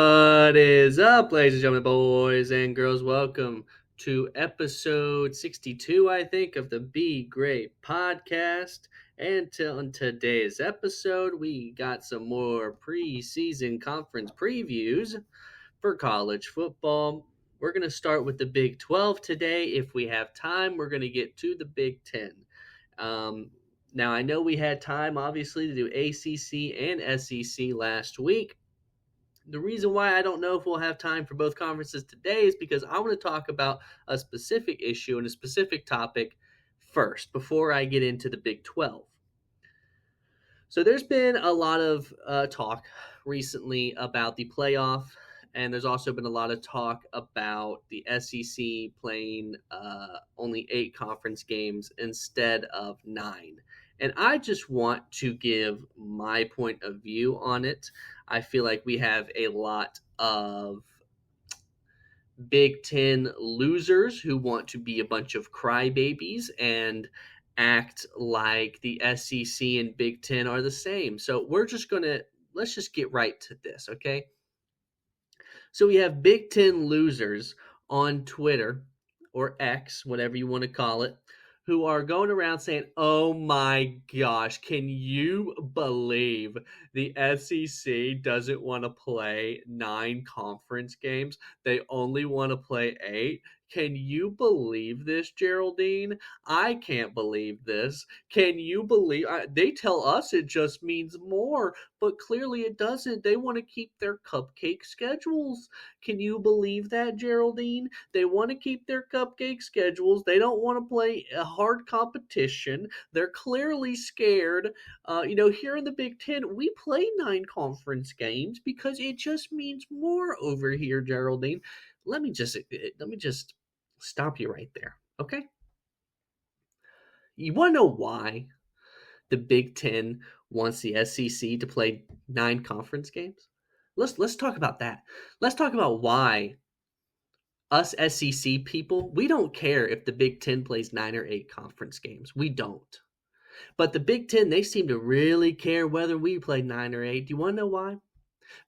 What is up, ladies and gentlemen, boys and girls? Welcome to episode 62, I think, of the Be Great podcast. And on today's episode, we got some more preseason conference previews for college football. We're going to start with the Big 12 today. If we have time, we're going to get to the Big 10. Now, I know we had time, obviously, to do ACC and SEC last week. The reason why I don't know if we'll have time for both conferences today is because I want to talk about a specific issue and a specific topic first before I get into the Big 12. So there's been a lot of talk recently about the playoff, and there's also been a lot of talk about the SEC playing only 8 conference games instead of 9. And I just want to give my point of view on it. I feel like we have a lot of Big Ten losers who want to be a bunch of crybabies and act like the SEC and Big Ten are the same. So let's just get right to this, okay? So we have Big Ten losers on Twitter or X, whatever you want to call it, who are going around saying, "Oh my gosh, can you believe the SEC doesn't want to play 9 conference games? They only want to play 8. Can you believe this, Geraldine? I can't believe this. Can you believe they tell us it just means more, but clearly it doesn't. They want to keep their cupcake schedules. Can you believe that, Geraldine? They want to keep their cupcake schedules. They don't want to play a hard competition. They're clearly scared. Here in the Big Ten, we play 9 conference games because it just means more over here, Geraldine." Let me just stop you right there, okay? You want to know why the Big Ten wants the SEC to play 9 conference games? Let's talk about that. Let's talk about why us SEC people, we don't care if the Big Ten plays 9 or 8 conference games. We don't. But the Big Ten, they seem to really care whether we play 9 or 8. Do you want to know why?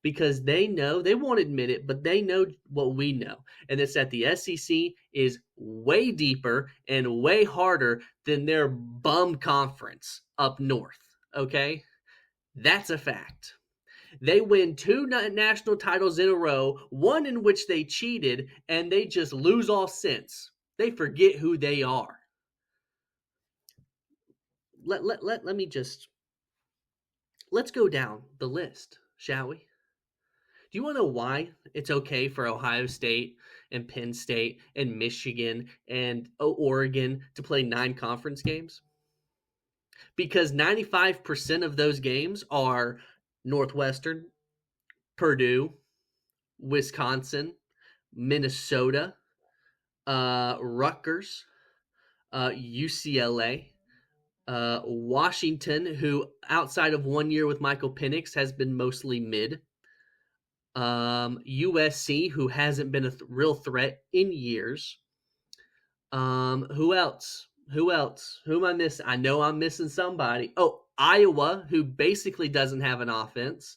Because they know, they won't admit it, but they know what we know. And it's that the SEC is way deeper and way harder than their bum conference up north. Okay? That's a fact. They win 2 national titles in a row, one in which they cheated, and they just lose all sense. They forget who they are. Let's go down the list, shall we? Do you want to know why it's okay for Ohio State and Penn State and Michigan and Oregon to play 9 conference games? Because 95% of those games are Northwestern, Purdue, Wisconsin, Minnesota, Rutgers, UCLA, Washington, who outside of 1 year with Michael Penix has been mostly mid. USC, who hasn't been a real threat in years. Who else? Who am I missing? I know I'm missing somebody. Oh, Iowa, who basically doesn't have an offense.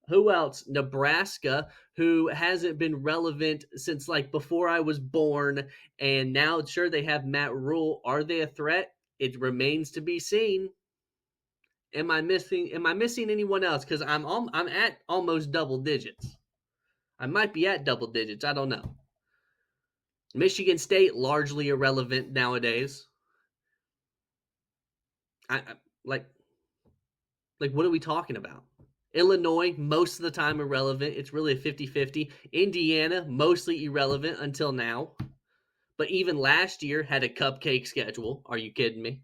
Who else? Nebraska, who hasn't been relevant since like before I was born, and now sure they have Matt Rule. Are they a threat? It remains to be seen. Am I missing anyone else? Because I'm at almost double digits. I might be at double digits. I don't know. Michigan State, largely irrelevant nowadays. I like what are we talking about? Illinois, most of the time irrelevant. It's really a 50-50. Indiana, mostly irrelevant until now. But even last year had a cupcake schedule. Are you kidding me?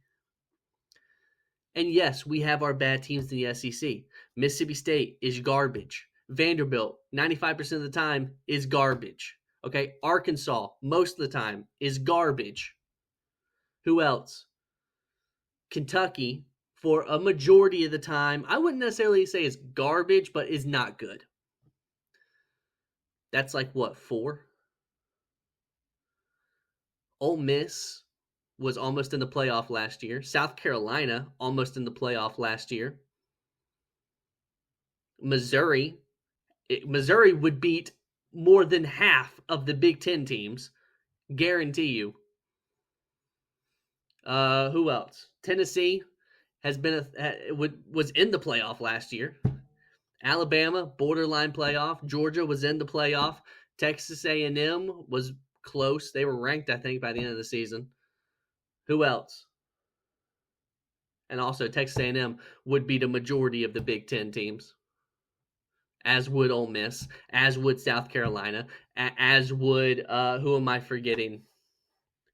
And yes, we have our bad teams in the SEC. Mississippi State is garbage. Vanderbilt, 95% of the time, is garbage. Okay, Arkansas, most of the time, is garbage. Who else? Kentucky, for a majority of the time, I wouldn't necessarily say is garbage, but is not good. That's like what, 4? Ole Miss was almost in the playoff last year. South Carolina, almost in the playoff last year. Missouri Missouri would beat more than half of the Big Ten teams, guarantee you. Who else? Tennessee has been was in the playoff last year. Alabama, borderline playoff. Georgia was in the playoff. Texas A&M was close. They were ranked, I think, by the end of the season. Who else? And also, Texas A&M would beat a majority of the Big Ten teams, as would Ole Miss, as would South Carolina, as would who am I forgetting?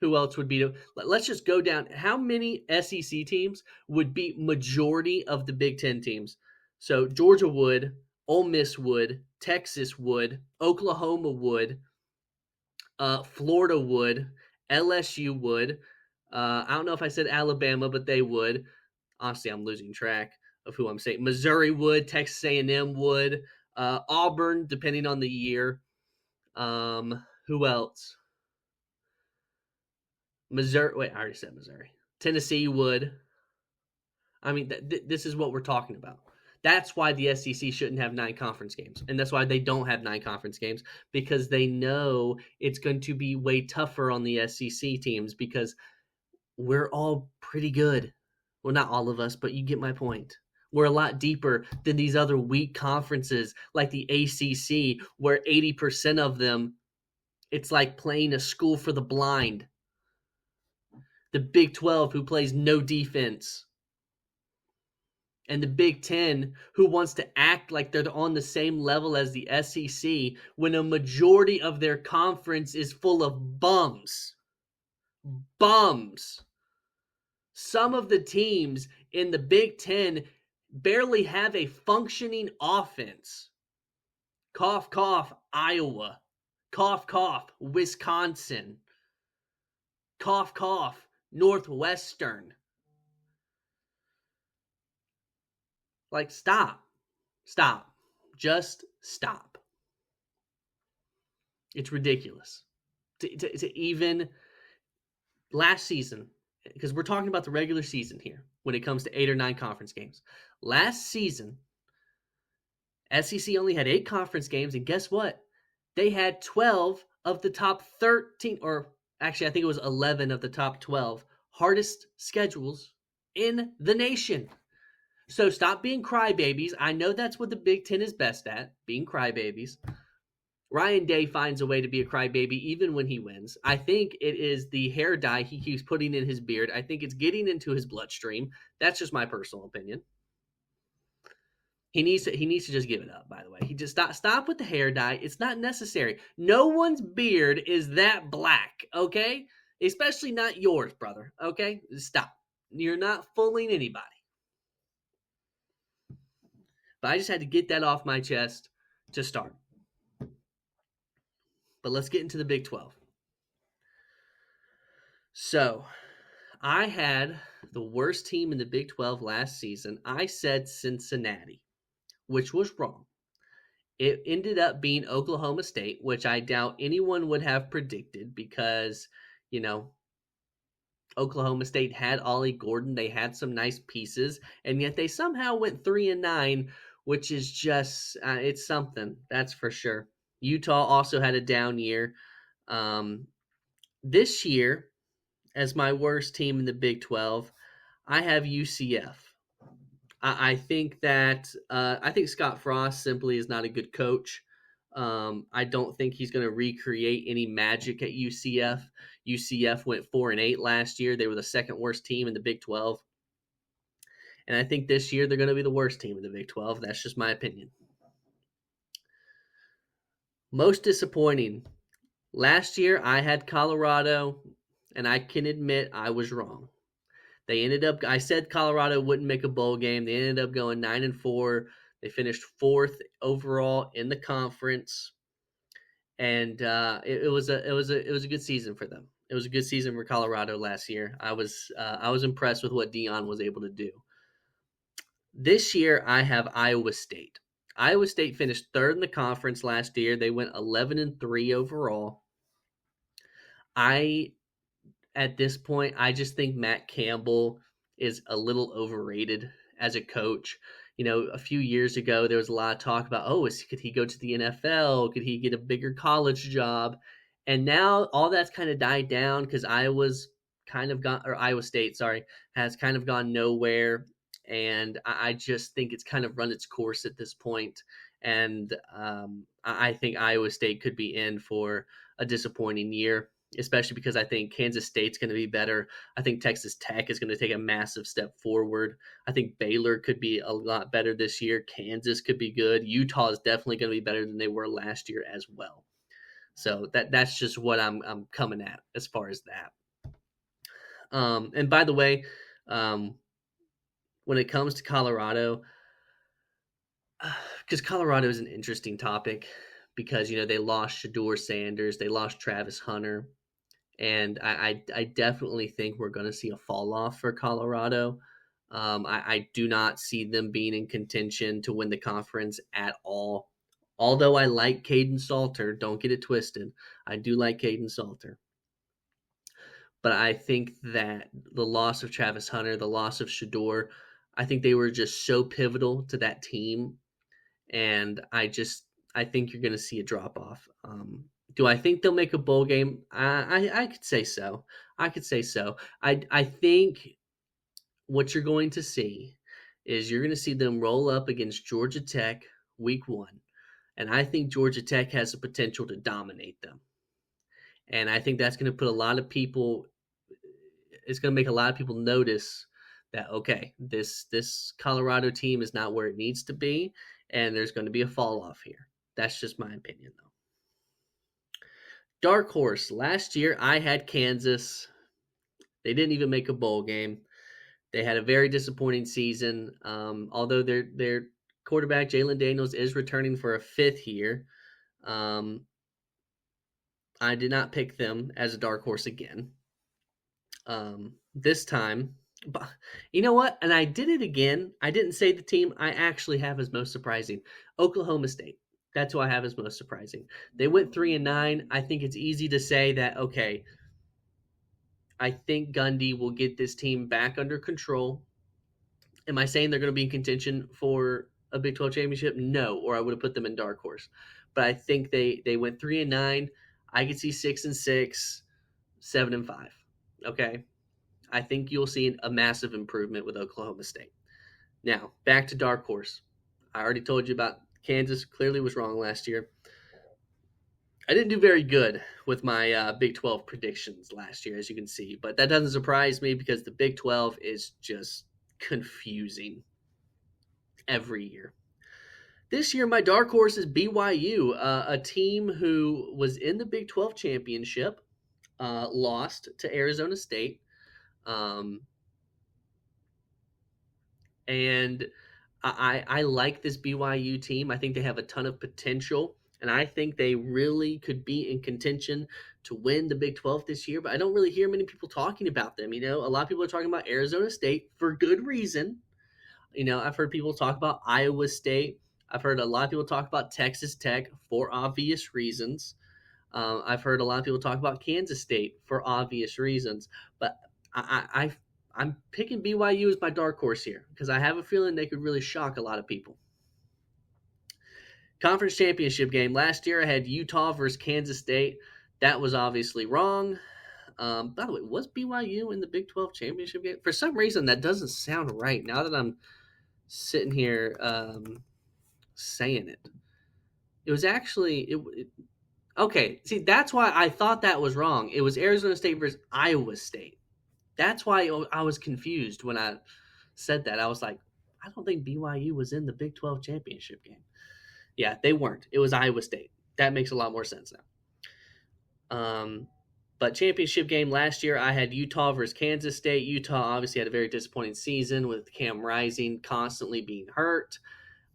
Who else would beat them? Let's just go down. How many SEC teams would beat majority of the Big Ten teams? So Georgia would, Ole Miss would, Texas would, Oklahoma would, Florida would, LSU would. I don't know if I said Alabama, but they would. Honestly, I'm losing track of who I'm saying. Missouri would, Texas A&M would, Auburn, depending on the year. Who else? Missouri. Wait, I already said Missouri. Tennessee would. I mean, this is what we're talking about. That's why the SEC shouldn't have 9 conference games. And that's why they don't have 9 conference games, because they know it's going to be way tougher on the SEC teams because we're all pretty good. Well, not all of us, but you get my point. We're a lot deeper than these other weak conferences like the ACC, where 80% of them, it's like playing a school for the blind. The Big 12, who plays no defense. And the Big Ten, who wants to act like they're on the same level as the SEC when a majority of their conference is full of bums. Bums. Some of the teams in the Big Ten barely have a functioning offense. Cough, cough, Iowa. Cough, cough, Wisconsin. Cough, cough, Northwestern. Like, stop. Stop. Just stop. It's ridiculous. To even last season, because we're talking about the regular season here when it comes to 8 or 9 conference games. Last season, SEC only had 8 conference games, and guess what? They had 12 of the top 13, or actually, I think it was 11 of the top 12 hardest schedules in the nation. So stop being crybabies. I know that's what the Big Ten is best at, being crybabies. Ryan Day finds a way to be a crybaby even when he wins. I think it is the hair dye he keeps putting in his beard. I think it's getting into his bloodstream. That's just my personal opinion. He needs to just give it up, by the way. He just stop with the hair dye. It's not necessary. No one's beard is that black, okay? Especially not yours, brother, okay? Stop. You're not fooling anybody. But I just had to get that off my chest to start. But let's get into the Big 12. So, I had the worst team in the Big 12 last season. I said Cincinnati, which was wrong. It ended up being Oklahoma State, which I doubt anyone would have predicted because, Oklahoma State had Ollie Gordon. They had some nice pieces, and yet they somehow went 3-9, which is just it's something, that's for sure. Utah also had a down year. This year, as my worst team in the Big 12, I have UCF. I think that I think Scott Frost simply is not a good coach. I don't think he's going to recreate any magic at UCF. UCF went 4-8 last year. They were the second worst team in the Big 12. And I think this year they're going to be the worst team in the Big 12. That's just my opinion. Most disappointing. Last year I had Colorado, and I can admit I was wrong. I said Colorado wouldn't make a bowl game. They ended up going 9-4. They finished 4th overall in the conference, and it was a good season for them. It was a good season for Colorado last year. I was impressed with what Dion was able to do. This year, I have Iowa State. Iowa State finished 3rd in the conference last year. They went 11-3 overall. At this point, I just think Matt Campbell is a little overrated as a coach. A few years ago, there was a lot of talk about, oh, could he go to the NFL? Could he get a bigger college job? And now all that's kind of died down because Iowa State, sorry, has kind of gone nowhere. And I just think it's kind of run its course at this point. And I think Iowa State could be in for a disappointing year, especially because I think Kansas State's going to be better. I think Texas Tech is going to take a massive step forward. I think Baylor could be a lot better this year. Kansas could be good. Utah is definitely going to be better than they were last year as well. So that's just what I'm coming at as far as that. And by the way, um, when it comes to Colorado, because Colorado is an interesting topic because they lost Shador Sanders, they lost Travis Hunter, and I definitely think we're going to see a fall off for Colorado. I do not see them being in contention to win the conference at all. Although I like Caden Salter, don't get it twisted. I do like Caden Salter. But I think that the loss of Travis Hunter, the loss of Shador, I think they were just so pivotal to that team. And I think you're going to see a drop off. Do I think they'll make a bowl game? I could say so. I could say so. I think what you're going to see is you're going to see them roll up against Georgia Tech week 1. And I think Georgia Tech has the potential to dominate them. And I think that's going to put a lot of people it's going to make a lot of people notice that okay, this Colorado team is not where it needs to be and there's going to be a fall off here. That's just my opinion though. Dark horse. Last year I had Kansas. They didn't even make a bowl game. They had a very disappointing season. Although their quarterback Jalen Daniels is returning for a 5th year. I did not pick them as a dark horse again. This time, but you know what? And I did it again. I didn't say the team I actually have as most surprising. Oklahoma State. That's who I have as most surprising. They went 3-9. I think it's easy to say that okay, I think Gundy will get this team back under control. Am I saying they're going to be in contention for a Big 12 championship? No, or I would have put them in dark horse. But I think they went 3-9. I could see 6-6, 7-5. Okay. I think you'll see a massive improvement with Oklahoma State. Now, back to dark horse. I already told you about Kansas. Clearly was wrong last year. I didn't do very good with my Big 12 predictions last year, as you can see. But that doesn't surprise me because the Big 12 is just confusing every year. This year, my dark horse is BYU, a team who was in the Big 12 championship, lost to Arizona State. And I like this BYU team. I think they have a ton of potential, and I think they really could be in contention to win the Big 12 this year. But I don't really hear many people talking about them. A lot of people are talking about Arizona State for good reason. I've heard people talk about Iowa State. I've heard a lot of people talk about Texas Tech for obvious reasons. I've heard a lot of people talk about Kansas State for obvious reasons. But I'm picking BYU as my dark horse here because I have a feeling they could really shock a lot of people. Conference championship game. Last year I had Utah versus Kansas State. That was obviously wrong. By the way, was BYU in the Big 12 championship game? For some reason, that doesn't sound right now that I'm sitting here saying it. It was actually okay. See, that's why I thought that was wrong. It was Arizona State versus Iowa State. That's why I was confused when I said that. I was like, I don't think BYU was in the Big 12 championship game. Yeah, they weren't. It was Iowa State. That makes a lot more sense now. But championship game last year, I had Utah versus Kansas State. Utah obviously had a very disappointing season with Cam Rising constantly being hurt.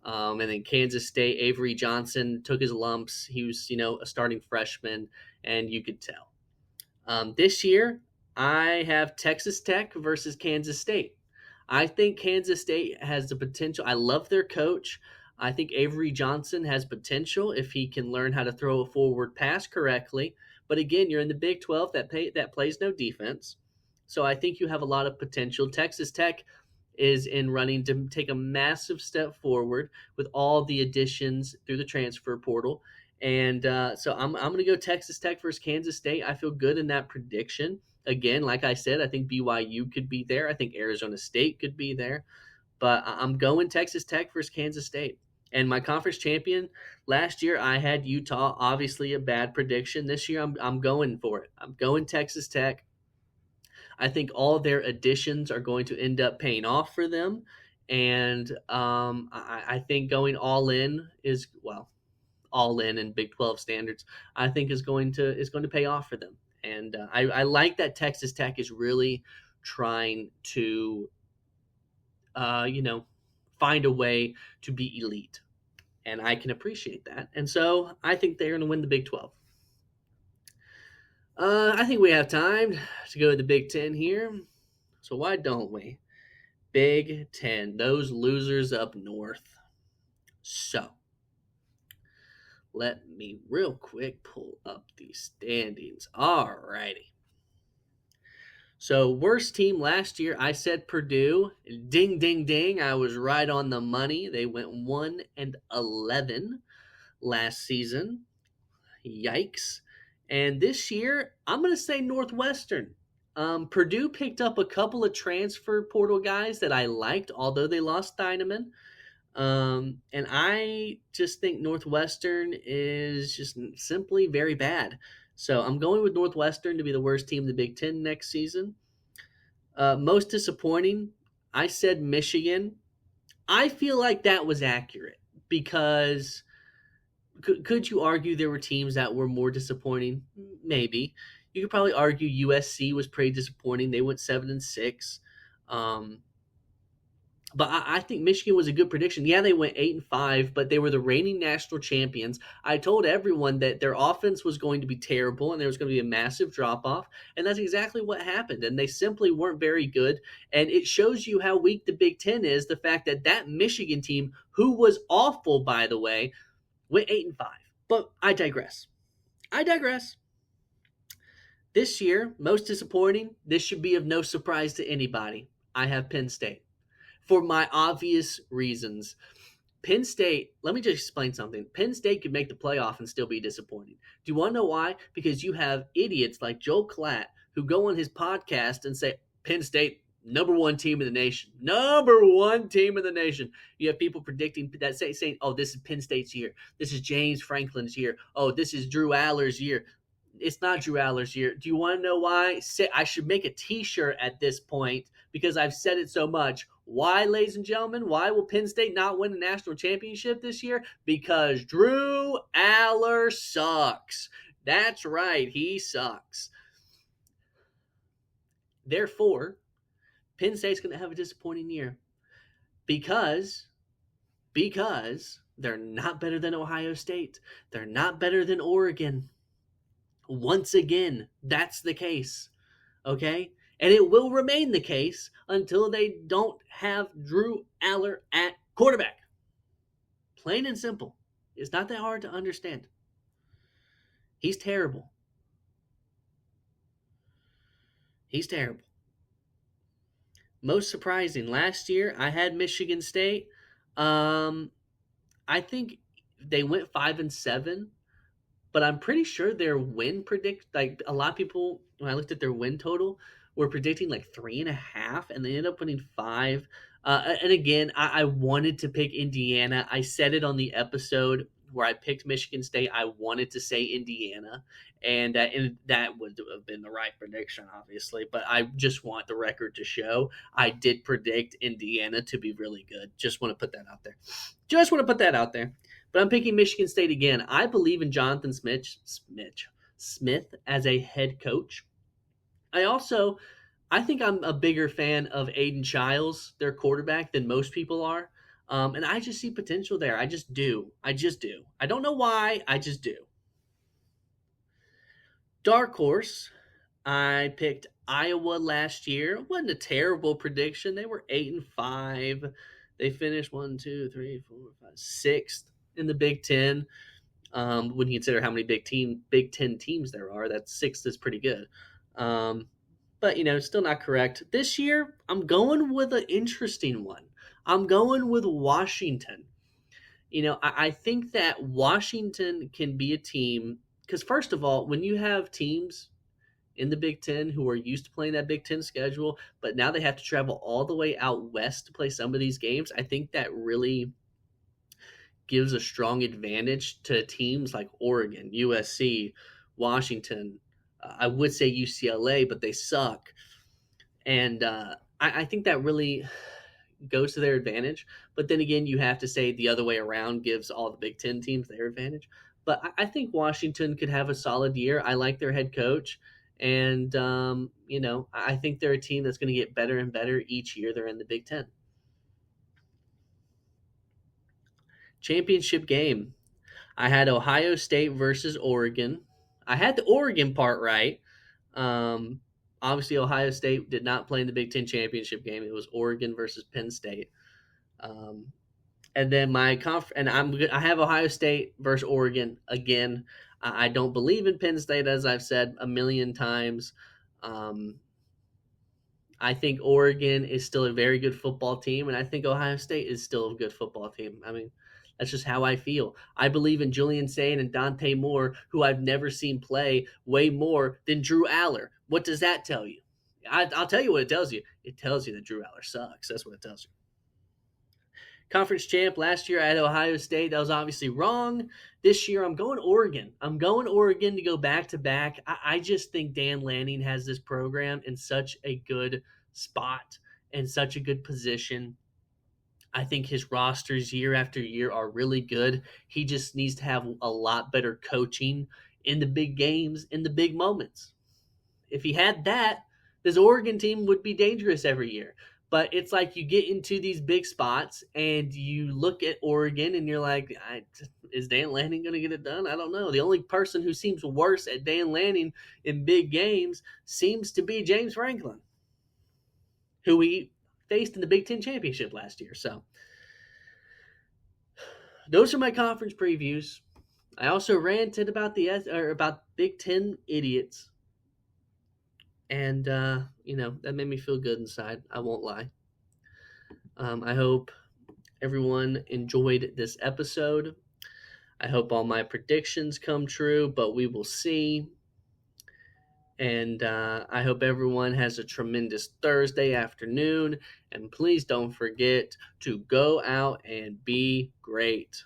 And then Kansas State, Avery Johnson took his lumps. He was, a starting freshman, and you could tell. This year, I have Texas Tech versus Kansas State. I think Kansas State has the potential. I love their coach. I think Avery Johnson has potential if he can learn how to throw a forward pass correctly. But again, you're in the Big 12 that plays no defense. So I think you have a lot of potential. Texas Tech is in running to take a massive step forward with all the additions through the transfer portal. And so I'm going to go Texas Tech versus Kansas State. I feel good in that prediction. Again, like I said, I think BYU could be there. I think Arizona State could be there. But I'm going Texas Tech versus Kansas State. And my conference champion last year, I had Utah. Obviously, a bad prediction. This year, I'm going for it. I'm going Texas Tech. I think all their additions are going to end up paying off for them, and I think going all in is all in Big 12 standards. I think is going to pay off for them, and I like that Texas Tech is really trying to find a way to be elite, and I can appreciate that, and so I think they're going to win the Big 12. I think we have time to go to the Big Ten here. So why don't we? Big Ten, those losers up north. So let me real quick pull up these standings. Alrighty. So worst team last year, I said Purdue. Ding, ding, ding. I was right on the money. They went 1-11 last season. Yikes. And this year, I'm going to say Northwestern. Purdue picked up a couple of transfer portal guys that I liked, although they lost Dynaman. And I just think Northwestern is just simply very bad. So I'm going with Northwestern to be the worst team in the Big Ten next season. Most disappointing, I said Michigan. I feel like that was accurate because could you argue there were teams that were more disappointing? Maybe. You could probably argue USC was pretty disappointing. They went 7-6. But I think Michigan was a good prediction. Yeah, they went 8-5, but they were the reigning national champions. I told everyone that their offense was going to be terrible and there was going to be a massive drop off, and that's exactly what happened. And they simply weren't very good. And it shows you how weak the Big Ten is. The fact that Michigan team, who was awful by the way, went 8-5. But I digress. This year, most disappointing. This should be of no surprise to anybody. I have Penn State. For my obvious reasons. Penn State, let me just explain something. Penn State could make the playoff and still be disappointing. Do you want to know why? Because you have idiots like Joel Klatt who go on his podcast and say, Penn State, number one team in the nation. Number one team in the nation. You have people predicting that saying, oh, this is Penn State's year. This is James Franklin's year. Oh, this is Drew Aller's year. It's not Drew Aller's year. Do you want to know why? I should make a t-shirt at this point because I've said it so much. Why, ladies and gentlemen? Why will Penn State not win the national championship this year? Because Drew Aller sucks. That's right. He sucks. Therefore, Penn State's going to have a disappointing year because they're not better than Ohio State. They're not better than Oregon. Once again, that's the case. Okay? And it will remain the case until they don't have Drew Aller at quarterback. Plain and simple. It's not that hard to understand. He's terrible. He's terrible. Most surprising, last year I had Michigan State. I think they went 5-7. But I'm pretty sure their win like a lot of people when I looked at their win total were predicting like 3.5, and they ended up winning 5. And again, I wanted to pick Indiana. I said it on the episode where I picked Michigan State. I wanted to say Indiana, and that would have been the right prediction, obviously. But I just want the record to show I did predict Indiana to be really good. Just want to put that out there. But I'm picking Michigan State again. I believe in Jonathan Smith as a head coach. I think I'm a bigger fan of Aiden Childs, their quarterback, than most people are. And I just see potential there. I just do. I don't know why. I just do. Dark horse. I picked Iowa last year. It wasn't a terrible prediction. They were 8-5. They finished 6th in the Big Ten. When you consider how many Big Ten teams there are, that 6th is pretty good. but still not correct. This year, I'm going with an interesting one. I'm going with Washington. I think that Washington can be a team because, first of all, when you have teams in the Big Ten who are used to playing that Big Ten schedule, but now they have to travel all the way out west to play some of these games, I think that really gives a strong advantage to teams like Oregon, USC, Washington. I would say UCLA, but they suck. And I think that really goes to their advantage. But then again, you have to say the other way around gives all the Big Ten teams their advantage. But I think Washington could have a solid year. I like their head coach. And, I think they're a team that's going to get better and better each year they're in the Big Ten. Championship game. I had Ohio State versus Oregon. I had the Oregon part right. Um, Obviously, Ohio State did not play in the Big Ten championship game. It was Oregon versus Penn State. Um, and then I have Ohio State versus Oregon again. I don't believe in Penn State, as I've said a million times. Um, I think Oregon is still a very good football team, and I think Ohio State is still a good football team. I mean, that's just how I feel. I believe in Julian Sain and Dante Moore, who I've never seen play way more than Drew Aller. What does that tell you? I'll tell you what it tells you. It tells you that Drew Aller sucks. That's what it tells you. Conference champ last year, I had Ohio State. That was obviously wrong. This year, I'm going Oregon. I'm going Oregon to go back to back. I just think Dan Lanning has this program in such a good spot and such a good position. I think his rosters year after year are really good. He just needs to have a lot better coaching in the big games, in the big moments. If he had that, this Oregon team would be dangerous every year. But it's like you get into these big spots and you look at Oregon and you're like, is Dan Lanning going to get it done? I don't know. The only person who seems worse at Dan Lanning in big games seems to be James Franklin, who he faced in the Big Ten championship last year. So those are my conference previews. I also ranted about about Big Ten idiots, and that made me feel good inside. I won't lie. I hope everyone enjoyed this episode. I hope all my predictions come true, but we will see. And I hope everyone has a tremendous Thursday afternoon. And please don't forget to go out and be great.